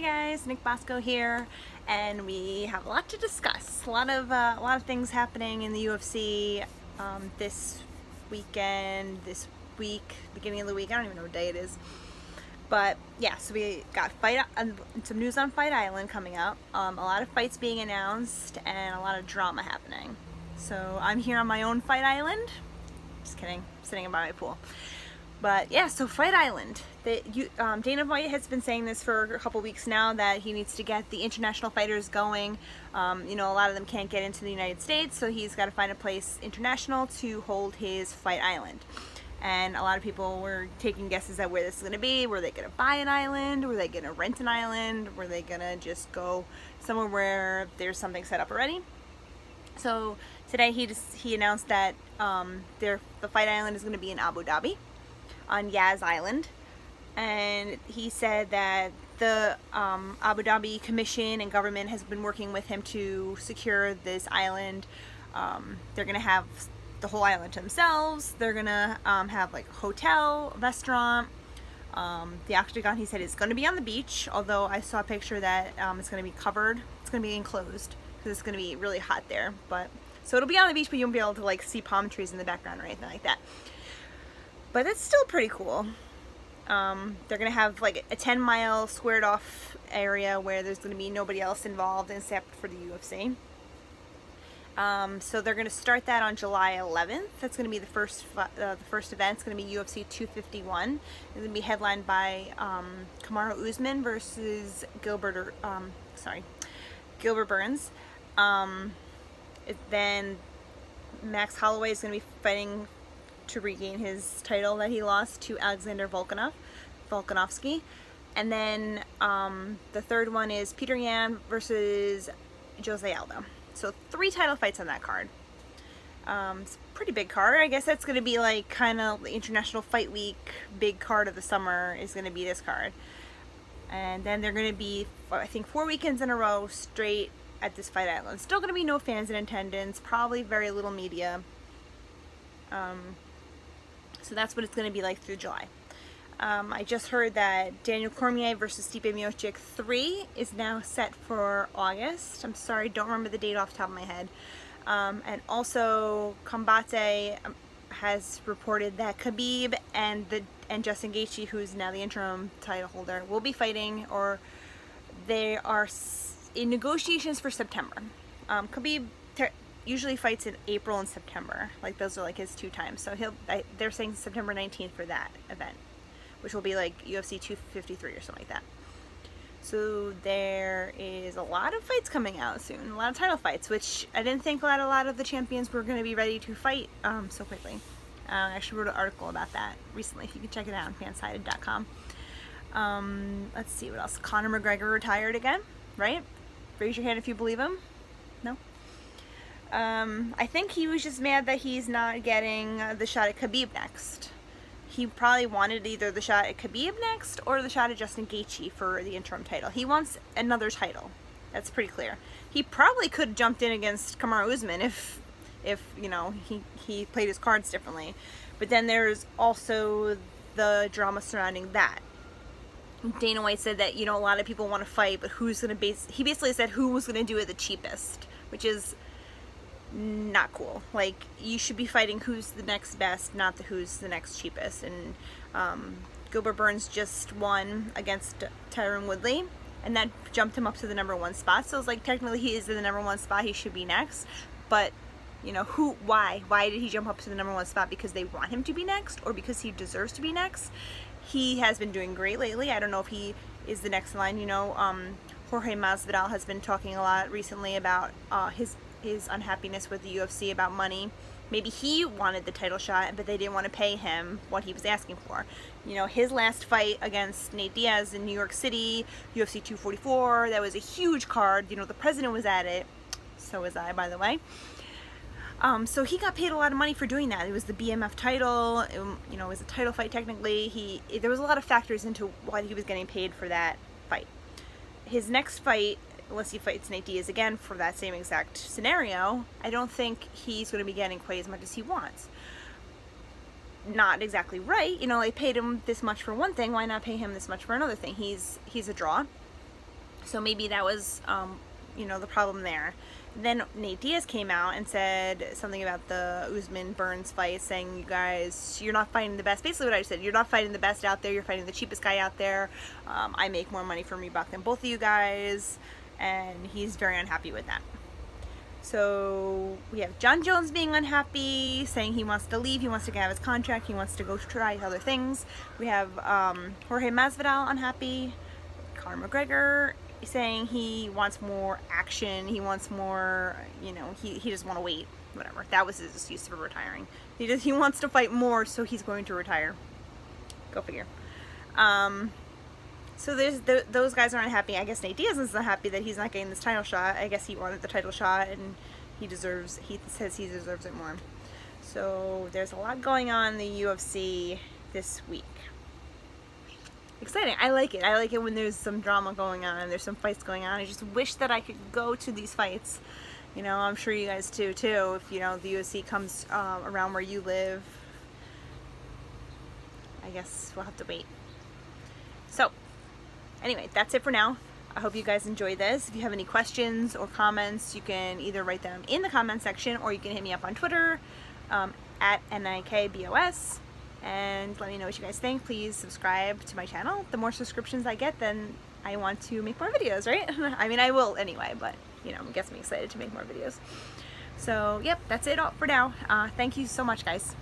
guys, Nick Bosco here, and we have a lot to discuss. A lot of things happening in the UFC this weekend, this week, beginning of the week. I don't even know what day it is, but yeah. So we got some news on Fight Island coming up. A lot of fights being announced and a lot of drama happening. So I'm here on my own Fight Island. Just kidding, sitting by my pool. But yeah, so Fight Island. Dana White has been saying this for a couple weeks now, that he needs to get the international fighters going. A lot of them can't get into the United States, so he's got to find a place international to hold his Fight Island. And a lot of people were taking guesses at where this is going to be. Were they going to buy an island? Were they going to rent an island? Were they going to just go somewhere where there's something set up already? So today he announced that the Fight Island is going to be in Abu Dhabi, on Yas Island, and he said that the Abu Dhabi Commission and government has been working with him to secure this island. They're gonna have the whole island to themselves. They're gonna have like a hotel, restaurant. The Octagon, he said, is gonna be on the beach, although I saw a picture that it's gonna be covered. It's gonna be enclosed because it's gonna be really hot there. But so it'll be on the beach, but you won't be able to like see palm trees in the background or anything like that. But it's still pretty cool. They're going to have like a 10-mile squared off area where there's going to be nobody else involved except for the UFC. So they're going to start that on July 11th. That's going to be the first event. It's going to be UFC 251. It's going to be headlined by Kamaru Usman versus Gilbert Burns. Then Max Holloway is going to be fighting to regain his title that he lost to Alexander Volkanovski. And then the third one is Peter Yan versus Jose Aldo. So 3 title fights on that card. It's a pretty big card. I guess that's going to be like kind of the International Fight Week big card of the summer is going to be this card. And then they're going to be, I think, 4 weekends in a row straight at this Fight Island. Still going to be no fans in attendance, probably very little media. So that's what it's going to be like through July. I just heard that Daniel Cormier versus Stipe Miocic 3 is now set for August. I'm sorry, don't remember the date off the top of my head. And also, Combate has reported that Khabib and Justin Gaethje, who's now the interim title holder, will be fighting, or they are in negotiations for September. Khabib usually fights in April and September. Like, those are like his 2 times. So they're saying September 19th for that event, which will be like UFC 253 or something like that. So there is a lot of fights coming out soon. A lot of title fights, which I didn't think a lot of the champions were going to be ready to fight so quickly. I actually wrote an article about that recently. You can check it out on fansided.com. Let's see what else. Conor McGregor retired again, right? Raise your hand if you believe him. No? I think he was just mad that he's not getting the shot at Khabib next. He probably wanted either the shot at Khabib next or the shot at Justin Gaethje for the interim title. He wants another title. That's pretty clear. He probably could have jumped in against Kamaru Usman if he played his cards differently. But then there's also the drama surrounding that. Dana White said that, a lot of people want to fight, but he basically said who was going to do it the cheapest, which is not cool. Like, you should be fighting who's the next best, not who's the next cheapest. And Gilbert Burns just won against Tyron Woodley, and that jumped him up to the #1 spot. So it's like, technically he is in the #1 spot, he should be next. But why did he jump up to the #1 spot? Because they want him to be next, or because he deserves to be next? He has been doing great lately. I don't know if he is the next in line. Jorge Masvidal has been talking a lot recently about his unhappiness with the UFC about money. Maybe he wanted the title shot, but they didn't want to pay him what he was asking for. His last fight against Nate Diaz in New York City, UFC 244, that was a huge card. The president was at it. So was I, by the way. So he got paid a lot of money for doing that. It was the BMF title. It was a title fight technically. There was a lot of factors into why he was getting paid for that fight. His next fight, unless he fights Nate Diaz again for that same exact scenario, I don't think he's going to be getting quite as much as he wants. Not exactly right. They paid him this much for one thing. Why not pay him this much for another thing? He's a draw. So maybe that was, you know, the problem there. Then Nate Diaz came out and said something about the Usman-Burns fight, saying, you guys, you're not fighting the best. Basically what I said, you're not fighting the best out there, you're fighting the cheapest guy out there. I make more money from Reebok than both of you guys. And he's very unhappy with that. So we have John Jones being unhappy, saying he wants to leave, he wants to get out of his contract, he wants to go try other things. We have Jorge Masvidal unhappy, Conor McGregor saying he wants more action, he wants more, you know, he doesn't want to wait, whatever. That was his excuse for retiring. He wants to fight more, so he's going to retire. Go figure. So those guys are unhappy. I guess Nate Diaz is unhappy that he's not getting this title shot. I guess he wanted the title shot, and he says he deserves it more. So there's a lot going on in the UFC this week. Exciting. I like it. I like it when there's some drama going on, there's some fights going on. I just wish that I could go to these fights. You know, I'm sure you guys too, if, you know, the UFC comes around where you live. I guess we'll have to wait. So, anyway, that's it for now. I hope you guys enjoyed this. If you have any questions or comments, you can either write them in the comment section or you can hit me up on Twitter at NIKBOS. And let me know what you guys think. Please subscribe to my channel. The more subscriptions I get, then I want to make more videos, right? I mean, I will anyway, but, you know, it gets me excited to make more videos. So, yep, that's it all for now. Thank you so much, guys.